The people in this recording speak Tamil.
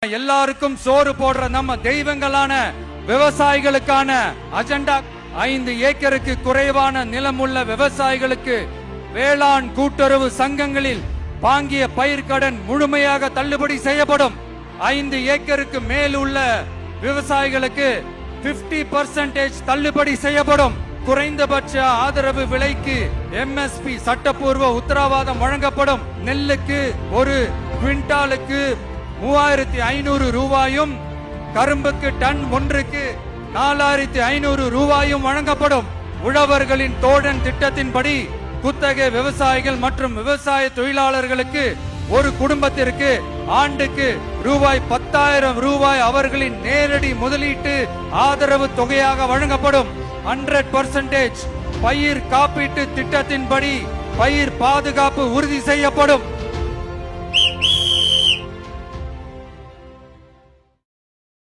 எல்லாருக்கும் சோறு போடுற நம்ம தெய்வங்களான விவசாயிகளுக்கான அஜெண்டா 5 ஏக்கருக்கு குறைவான நிலம் உள்ள விவசாயிகளுக்கு வேளாண் கூட்டுறவு சங்கங்களில் வாங்கிய பயிர்க்கடன் முழுமையாக தள்ளுபடி செய்யப்படும். 5 ஏக்கருக்கு மேல் உள்ள விவசாயிகளுக்கு 50% தள்ளுபடி செய்யப்படும். குறைந்தபட்ச ஆதரவு விலைக்கு MSP சட்டப்பூர்வ உத்தரவாதம் வழங்கப்படும். நெல்லுக்கு ஒரு குவிண்டாலுக்கு 3500 ரூபாயும், கரும்புக்கு டன் ஒன்றுக்கு 4500 ரூபாயும் வழங்கப்படும். உழவர்களின் தோழன் திட்டத்தின்படி குத்தகை விவசாயிகள் மற்றும் விவசாய தொழிலாளர்களுக்கு ஒரு குடும்பத்திற்கு ஆண்டுக்கு ரூபாய் 10,000 அவர்களின் நேரடி முதலீட்டு ஆதரவு தொகையாக வழங்கப்படும். 100% பயிர் காப்பீட்டு திட்டத்தின்படி பயிர் பாதுகாப்பு உறுதி செய்யப்படும்.